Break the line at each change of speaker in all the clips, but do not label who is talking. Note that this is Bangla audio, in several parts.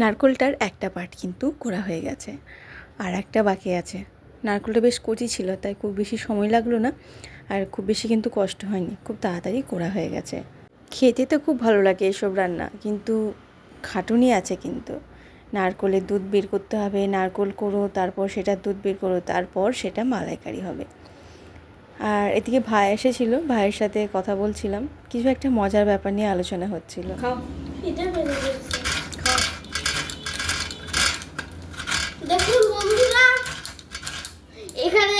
নারকোলটার একটা পার্ট কিন্তু করা হয়ে গেছে, আর একটা বাকি আছে। নারকোলটা বেশ কচি ছিল, তাই খুব বেশি সময় লাগলো না, আর খুব বেশি কিন্তু কষ্ট হয়নি, খুব তাড়াতাড়ি করা হয়ে গেছে। খেতে তো খুব ভালো লাগে এসব রান্না, কিন্তু খাটুনি আছে। কিন্তু নারকোলের দুধ বের করতে হবে, নারকোল করো, তারপর সেটা দুধ বের করো, তারপর সেটা মালাইকারি হবে। আর এদিকে ভাই এসেছিলো, ভাইয়ের সাথে কথা বলছিলাম, কিছু একটা মজার ব্যাপার নিয়ে আলোচনা হচ্ছিল।
দেখুন বন্ধুরা, এখানে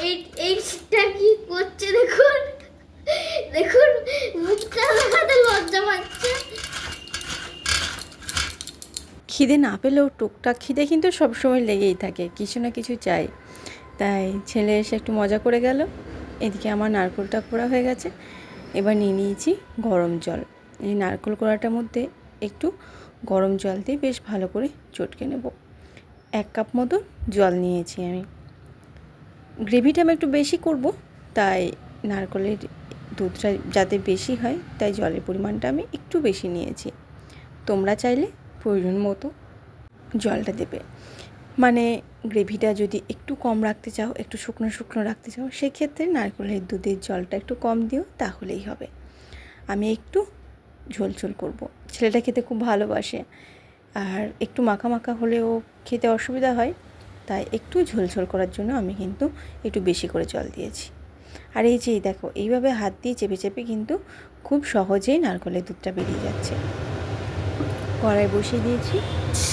এইটা কি করছে দেখুন, দেখুন মুখটা দেখাতে লজ্জা পাচ্ছে।
খিদে না পেলেও টুকটাক খিদে কিন্তু সবসময় লেগেই থাকে, কিছু না কিছু চাই। তাই ছেলে এসে একটু মজা করে গেল। এদিকে আমার নারকেলটা কোড়া হয়ে গেছে। এবার নিয়ে নিয়েছি গরম জল। এই নারকেল কোড়াটার মধ্যে একটু গরম জল দিয়ে বেশ ভালো করে চটকে নেব। 1 কাপ মতো জল নিয়েছি আমি। গ্রেভিটা আমি একটু বেশি করব, তাই নারকেলের দুধটা যাতে বেশি হয়, তাই জলের পরিমাণটা আমি একটু বেশি নিয়েছি। তোমরা চাইলে প্রয়োজন মতো জলটা দেবে। মানে গ্রেভিটা যদি একটু কম রাখতে চাও, একটু শুকনো শুকনো রাখতে চাও, সেক্ষেত্রে নারকেলের দুধের জলটা একটু কম দিও, তাহলেই হবে। আমি একটু ঝোল ঝোল করব। ছেলেটা খেতে খুব ভালোবাসে, আর একটু মাখা মাখা হলেও খেতে অসুবিধা হয়, তাই একটু ঝোল ঝোল করার জন্য আমি কিন্তু একটু বেশি করে জল দিয়েছি। আর এই যে দেখো, এইভাবে হাত দিয়ে চেপে চেপে কিন্তু খুব সহজেই নারকেলের দুধটা বেরিয়ে যাচ্ছে। কড়াই বসিয়ে দিয়েছি,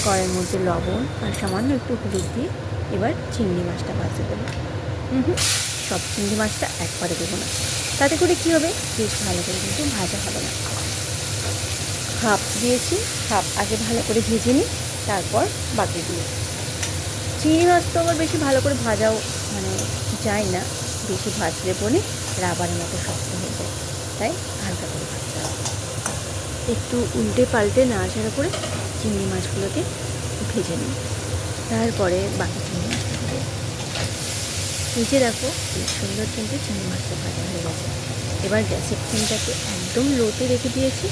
কড়াইয়ের মধ্যে লবণ আর সামান্য একটু হলুদ দিয়ে এবার চিংড়ি মাছটা ভাজতে দেবো। সব চিংড়ি মাছটা একবারে দেবো না, তাতে করে কী হবে, বেশ ভালো করে কিন্তু ভাজা হবে না। হাফ দিয়েছি, হাফ আগে ভালো করে ভেজে নিই, তারপর বাকি দিয়ে। চিংড়ি মাছ তো আবার বেশি ভালো করে ভাজাও যায় না, বেশি ভাজলে বলে রাবারের মতো শক্ত হয়ে যায়, তাই হালকা করে ভাজতে হবে। একটু উল্টে পাল্টে নাড়াচাড়া করে চিংড়ি মাছগুলোকে ভেজে নিই, তারপরে বাকি চিংড়ি মাছটা দেবো। নিচে দেখো বেশ সুন্দর কিন্তু চিংড়ি মাছটা ভাজা হয়ে গেছে। এবার গ্যাসের ফ্লেমটাকে একদম লোতে রেখে দিয়েছি।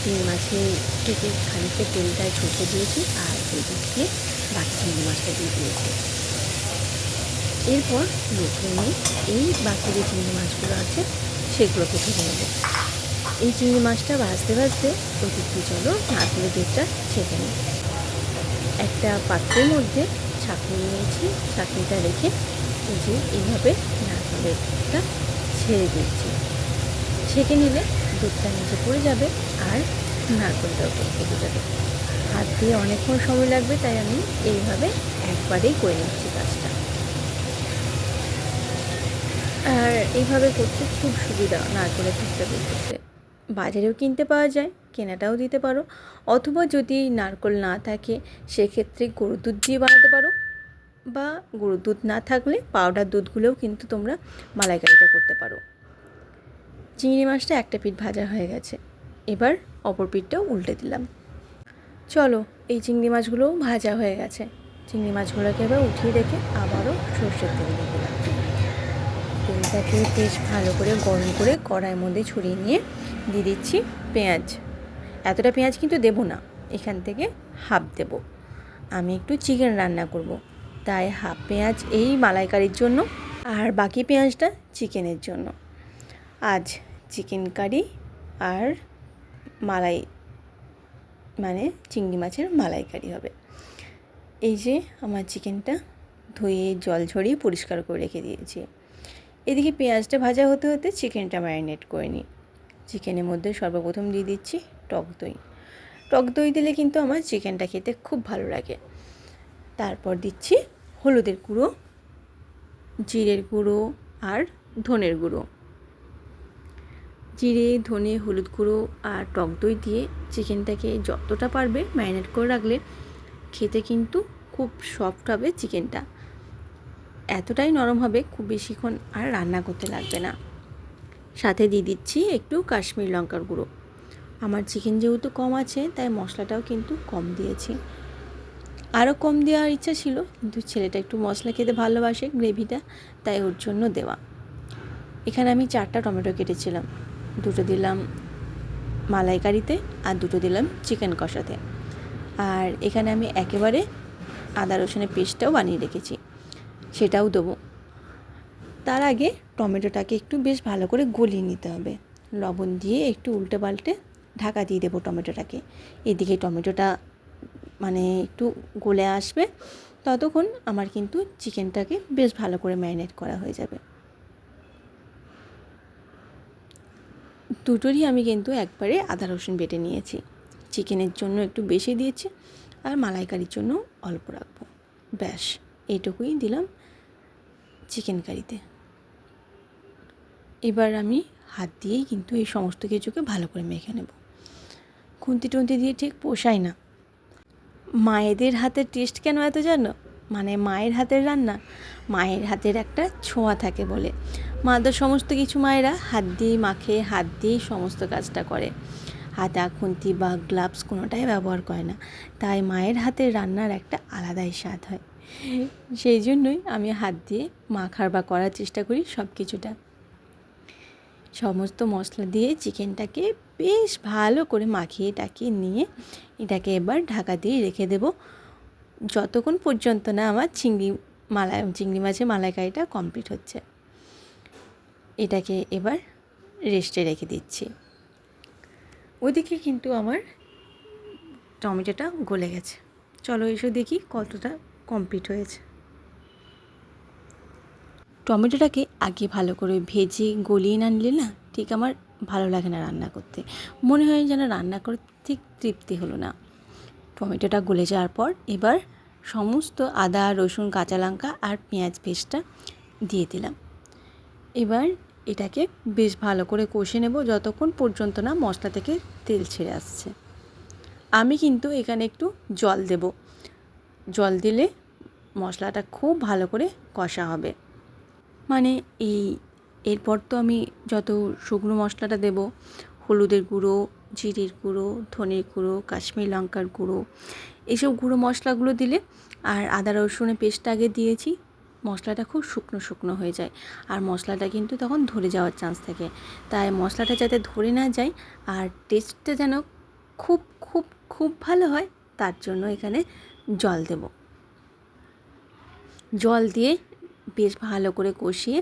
চিংড়ি মাছের থেকে খানিকটা তেলটা ঝরতে দিয়েছি, আর এই দিক দিয়ে বাকি চিংড়ি মাছটা দিয়ে দিয়েছি। এরপর লো ফ্লেমে এই বাকি যে চিংড়ি মাছগুলো আছে সেগুলোকে ভেজে নেব। এই চিংড়ি মাছটা ভাজতে ভাজতে ওদিক দিয়ে চলো নারকেলের দুধটা ছেঁকে নিই। একটা পাত্রের মধ্যে ছাঁকনি নিয়েছি, ছাঁকনিটা রেখে এই যে এইভাবে নারকেলের দুধটা ছেড়ে দিচ্ছি। ছেঁকে নিলে দুধটা নিচে পড়ে যাবে, আর নারকেলটা উপরে পড়ে যাবে। হাত দিয়ে অনেকক্ষণ সময় লাগবে, তাই আমি এইভাবে একবারেই করে নিচ্ছি কাজটা। আর এইভাবে করতে খুব সুবিধা, নারকেলের দুধটা বের করতে। বাজারেও কিনতে পাওয়া যায়, কেনাটাও দিতে পারো, অথবা যদি নারকেল না থাকে সেক্ষেত্রে গরুর দুধ দিয়ে বানাতে পারো, বা গরুর দুধ না থাকলে পাউডার দুধগুলোও কিন্তু তোমরা মালাইকারিটা করতে পারো। চিংড়ি মাছটা একটা পিঠ ভাজা হয়ে গেছে, এবার অপর পিঠটাও উল্টে দিলাম। চলো, এই চিংড়ি মাছগুলোও ভাজা হয়ে গেছে। চিংড়ি মাছগুলোকে এবার উঠিয়ে রেখে আবারও সর্ষের তেল দিয়ে দিলাম। তেলটাকে বেশ ভালো করে গরম করে কড়াইয়ের মধ্যে ছড়িয়ে নিয়ে দিয়ে দিচ্ছি পেঁয়াজ। এতটা পেঁয়াজ কিন্তু দেবো না, এখান থেকে হাফ দেব। আমি একটু চিকেন রান্না করব, তাই হাফ পেঁয়াজ এই মালাইকারির জন্য, আর বাকি পেঁয়াজটা চিকেনের জন্য। আজ চিকেন কারি আর মালাই চিংড়ি মাছের মালাইকারি হবে। এই যে আমার চিকেনটা ধুয়ে জল ঝরিয়ে পরিষ্কার করে রেখে দিয়েছি। এদিকে পেঁয়াজটা ভাজা হতে হতে চিকেনটা ম্যারিনেট করে নিই। চিকেনের মধ্যে সর্বপ্রথম দিয়ে দিচ্ছি টক দই। টক দই দিলে কিন্তু আমার চিকেনটা খেতে খুব ভালো লাগে। তারপর দিচ্ছি হলুদের গুঁড়ো, জিরের গুঁড়ো আর ধনের গুঁড়ো। জিরে, ধনে, হলুদ গুঁড়ো আর টক দই দিয়ে চিকেনটাকে যতটা পারবে ম্যারিনেট করে রাখলে খেতে কিন্তু খুব সফট হবে চিকেনটা, এতটাই নরম হবে, খুব বেশিক্ষণ আর রান্না করতে লাগবে না। সাথে দিয়ে দিচ্ছি একটু কাশ্মীরি লঙ্কার গুঁড়ো। আমার চিকেন যেহেতু কম আছে, তাই মশলাটাও কিন্তু কম দিয়েছি। আরও কম দেওয়ার ইচ্ছা ছিল, কিন্তু ছেলেটা একটু মশলা খেতে ভালোবাসে, গ্রেভিটা, তাই ওর জন্য দেওয়া। এখানে আমি 4টা টমেটো কেটেছিলাম, 2টো দিলাম মালাইকারিতে আর 2টো দিলাম চিকেন কষাতে। আর এখানে আমি একেবারে আদা রসুনের পেস্টটাও বানিয়ে রেখেছি, সেটাও দেবো। তার আগে টমেটোটাকে একটু বেশ ভালো করে গলিয়ে নিতে হবে। লবণ দিয়ে একটু উল্টে পাল্টে ঢাকা দিয়ে দেবো টমেটোটাকে। এদিকে টমেটোটা মানে একটু গলে আসবে, ততক্ষণ আমার কিন্তু চিকেনটাকে বেশ ভালো করে ম্যারিনেট করা হয়ে যাবে। দুটোরই আমি কিন্তু একবারে আদা রসুন বেটে নিয়েছি। চিকেনের জন্য একটু বেশি দিয়েছি আর মালাইকারির জন্য অল্প রাখবো। ব্যাস এইটুকুই দিলাম চিকেন কারিতে। এবার আমি হাত দিয়েই কিন্তু এই সমস্ত কিছুকে ভালো করে মেখে নেব। খুন্তি টুন্তি দিয়ে ঠিক পোষায় না। মায়েদের হাতের টেস্ট কেন এত জানো? মানে মায়ের হাতের রান্না, মায়ের হাতের একটা ছোঁয়া থাকে বলে। মাদের সমস্ত কিছু মায়েরা হাত দিয়েই মাখে, হাত দিয়েই সমস্ত কাজটা করে। হাতা খুন্তি বা গ্লাভস কোনোটাই ব্যবহার করে না। তাই মায়ের হাতের রান্নার একটা আলাদাই স্বাদ হয়। সেই জন্যই আমি হাত দিয়ে মাখার বা করার চেষ্টা করি সব কিছুটা। সমস্ত মশলা দিয়ে চিকেনটাকে বেশ ভালো করে মাখিয়ে টাকিয়ে নিয়ে এটাকে এবার ঢাকা দিয়ে রেখে দেব, যতক্ষণ পর্যন্ত না আমার চিংড়ি মাছের মালাইকারিটা কমপ্লিট হচ্ছে। এটাকে এবার রেস্টে রেখে দিচ্ছি। ওদিকে কিন্তু আমার টমেটোটা গলে গেছে। চলো এসে দেখি কতটা কমপ্লিট হয়েছে। টমেটোটাকে আগে ভালো করে ভেজে গলিয়ে না নিলে না ঠিক আমার ভালো লাগে না রান্না করতে। মনে হয় যেন রান্না করে ঠিক তৃপ্তি হলো না। টমেটোটা গলে যাওয়ার পর এবার সমস্ত আদা রসুন কাঁচা লঙ্কা আর পেঁয়াজ পেস্টটা দিয়ে দিলাম। এবার এটাকে বেশ ভালো করে কষে নেব যতক্ষণ পর্যন্ত না মশলা থেকে তেল ছেড়ে আসছে। আমি কিন্তু এখানে একটু জল দেব। জল দিলে মশলাটা খুব ভালো করে কষা হবে। মানে এরপর তো আমি যত শুকনো মশলাটা দেব, হলুদের গুঁড়ো, জিরের গুঁড়ো, ধনের গুঁড়ো, কাশ্মীরি লঙ্কার গুঁড়ো, এইসব গুঁড়ো মশলাগুলো দিলে, আর আদা রসুনের পেস্টটা আগে দিয়েছি, মশলাটা খুব শুকনো শুকনো হয়ে যায়। আর মশলাটা কিন্তু তখন ধরে যাওয়ার চান্স থাকে। তাই মশলাটা যাতে ধরে না যায় আর টেস্টটা যেন খুব খুব খুব ভালো হয়, তার জন্য এখানে জল দেব। জল দিয়ে বেশ ভালো করে কষিয়ে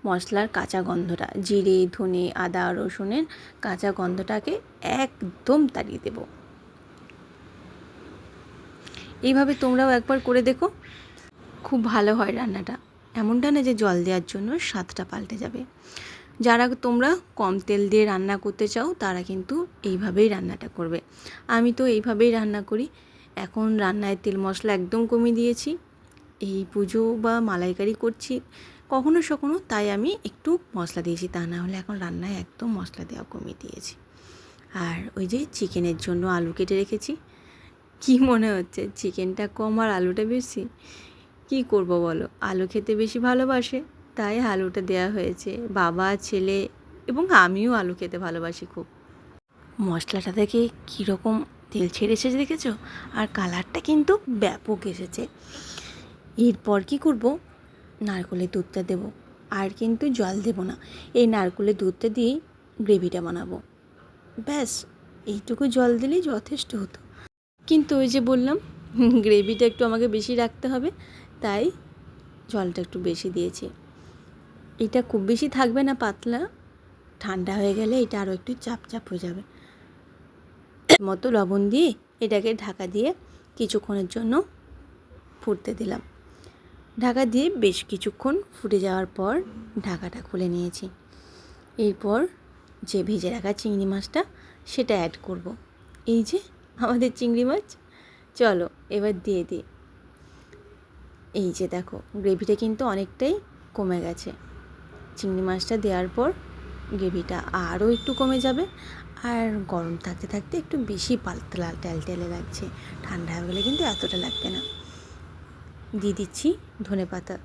মশলার কাঁচা গন্ধটা, জিরে ধনে আদা রসুনের কাঁচা গন্ধটাকে একদম তাড়িয়ে দেব। এইভাবে তোমরাও একবার করে দেখো, খুব ভালো হয় রান্নাটা। এমনটা না যে জল দেওয়ার জন্য স্বাদটা পাল্টে যাবে। যারা তোমরা কম তেল দিয়ে রান্না করতে চাও তারা কিন্তু এইভাবেই রান্নাটা করবে। আমি তো এইভাবেই রান্না করি। এখন রান্নায় তেল মশলা একদম কমিয়ে দিয়েছি। এই পুজো বা মালাইকারি করছি কখনো সখনো, তাই আমি একটু মশলা দিয়েছি, তা না হলে এখন রান্নায় একদম মশলা দেওয়া কমিয়ে দিয়েছি। আর ওই যে চিকেনের জন্য আলু কেটে রেখেছি। কি মনে হচ্ছে চিকেনটা কম আর আলুটা বেশি? কি করব বলো, আলু খেতে বেশি ভালোবাসে তাই আলুটা দেওয়া হয়েছে। বাবা ছেলে এবং আমিও আলু খেতে ভালোবাসি খুব। মশলাটা থেকে কীরকম তেল ছেড়ে এসেছে দেখেছো? আর কালারটা কিন্তু ব্যাপক এসেছে। এরপর কি করব, নারকেলের দুধটা দেব। আর কিন্তু জল দেব না, এই নারকেলের দুধটা দিয়েই গ্রেভিটা বানাবো। ব্যাস এইটুকু জল দিলেই যথেষ্ট হতো। কিন্তু ওই যে বললাম গ্রেভিটা একটু আমাকে বেশি রাখতে হবে, তাই জলটা একটু বেশি দিয়েছি। এটা খুব বেশি থাকবে না, পাতলা। ঠান্ডা হয়ে গেলে এটা আরও একটু চাপ চাপ হয়ে যাবে। মতো লবণ দিয়ে এটাকে ঢাকা দিয়ে কিছুক্ষণের জন্য ফুটতে দিলাম। ঢাকা দিয়ে বেশ কিছুক্ষণ ফুটে যাওয়ার পর ঢাকাটা খুলে নিয়েছি। এরপর যে ভেজে রাখা চিংড়ি মাছটা সেটা অ্যাড করব। এই যে আমাদের চিংড়ি মাছ, চলো এবার দিয়ে দিই। এই যে দেখো গ্রেভিটা কিন্তু অনেকটাই কমে গেছে। চিংড়ি মাছটা দেওয়ার পর গ্রেভিটা আরও একটু কমে যাবে। আর গরম থাকতে থাকতে একটু বেশি পাতলা টেলে লাগছে, ঠান্ডা হয়ে গেলে কিন্তু এতটা লাগবে না। দিয়ে দিচ্ছি ধনেপাতা।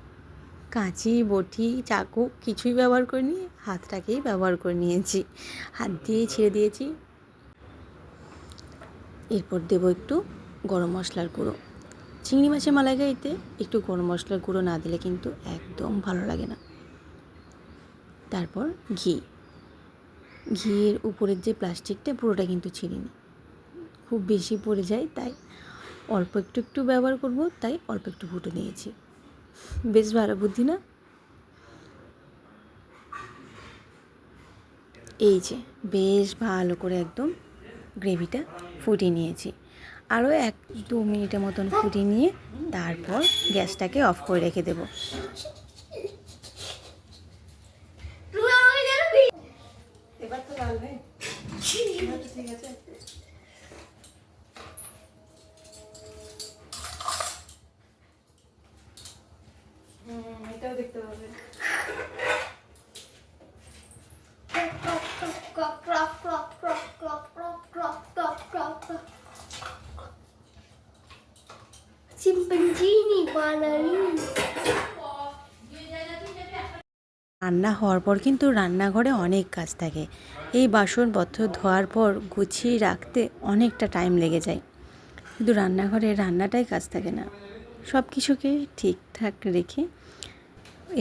কাঁচি বটি চাকু কিছুই ব্যবহার করিনি, হাতটাকেই ব্যবহার করে নিয়েছি, হাত দিয়েই ছেড়ে দিয়েছি। এরপর দেবো একটু গরম মশলার গুঁড়ো। চিংড়ি মাছের মালাইকারিতে একটু গরম মশলার গুঁড়ো না দিলে কিন্তু একদম ভালো লাগে না। তারপর ঘিয়ের উপরের যে প্লাস্টিকটা পুরোটা কিন্তু ছিঁড়িনি, খুব বেশি পড়ে যায় তাই অল্প একটু ব্যবহার করব, তাই অল্প একটু ফুটে নিয়েছি। বেশ ভালো বুদ্ধি না? এই যে বেশ ভালো করে একদম গ্রেভিটা ফুটিয়ে নিয়েছি। আরও 1-2 মিনিটের মতন ফুটিয়ে নিয়ে তারপর গ্যাসটাকে অফ করে রেখে দেবো।
তুমি আমাকে জানাবি?
এবার তো লাগবে, ঠিক আছে। এটাও দেখতে পাবে।
চিম্পাঞ্জিনি বানানি।
রান্না হওয়ার পর কিন্তু রান্নাঘরে অনেক কাজ থাকে। এই বাসনপত্র ধোয়ার পর গুছিয়ে রাখতে অনেকটা টাইম লেগে যায়, কিন্তু রান্নাঘরে রান্নাটাই কাজ থাকে না। সব কিছুকে ঠিকঠাক রেখে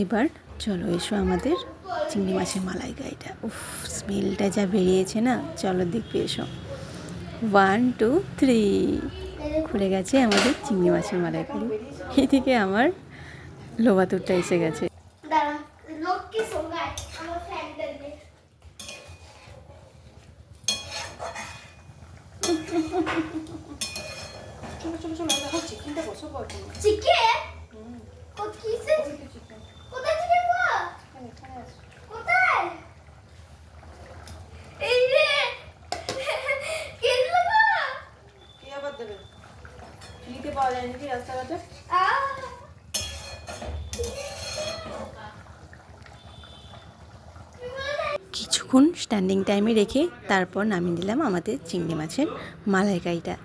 এবার চলো এসো আমাদের চিংড়ি মাছের মালাইকারিটা। উফ, স্মেলটা যা বেরিয়েছে না, চলো দেখবে এসো। 1 2 3 খুলে গেছে আমাদের চিংড়ি মাছের মালাইকারি। এদিকে আমার লোবাতুরটা এসে গেছে।
দাঁড়া, লোককে সঙ্গায় আমার ফ্যানটা দিয়ে। চিকেন? কিসে? কোথায় চিকেন গো? কোথায়? এই রে, কে দিল গো?
কে আবার দেবে? ফ্রিতে পাওয়া যায় নাকি রাস্তাঘাটে? কিছুক্ষণ স্ট্যান্ডিং টাইমে রেখে তারপর নামিয়ে দিলাম আমাদের চিংড়ি মাছের মালাইকারিটা।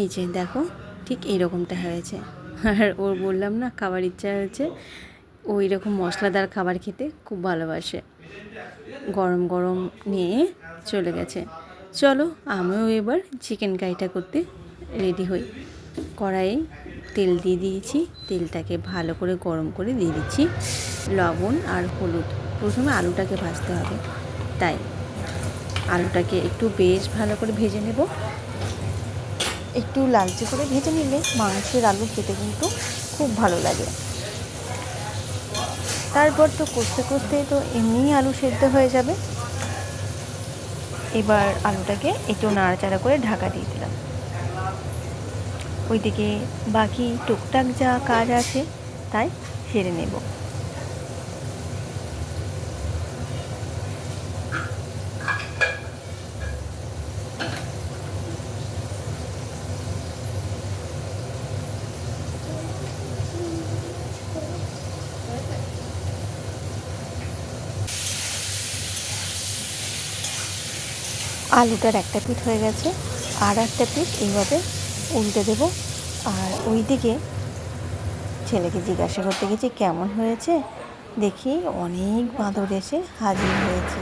এই যে দেখো, ঠিক এইরকমটা হয়েছে। আর ওর বললাম না খাবার ইচ্ছা হয়েছে, ওই রকম মশলাদার খাবার খেতে খুব ভালোবাসে। গরম গরম নিয়ে চলে গেছে। চলো আমিও এবার চিকেন কারিটা করতে রেডি হই। কড়াইয়ে তেল দিয়ে দিয়েছি, তেলটাকে ভালো করে গরম করে দিয়ে দিচ্ছি লবণ আর হলুদ। প্রথমে আলুটাকে ভাজতে হবে, তাই আলুটাকে একটু বেশ ভালো করে ভেজে নেব। একটু লালচে করে ভেজে নিলে মাংসের আলু খেতে কিন্তু খুব ভালো লাগে। তারপর তো কষতে কষতে তো এমনিই আলু সেদ্ধ হয়ে যাবে। এবার আলুটাকে একটু নাড়াচাড়া করে ঢাকা দিয়ে দিলাম। ওইদিকে বাকি টুকটাক যা কাজ আছে তাই সেরে নেব। আলুটার একটা পিঠ হয়ে গেছে, আর একটা পিঠ এইভাবে উল্টে দেব। আর ওইদিকে ছেলেকে জিজ্ঞাসা করতে গেছি কেমন হয়েছে, দেখি অনেক বাঁদর এসে হাজির হয়েছে।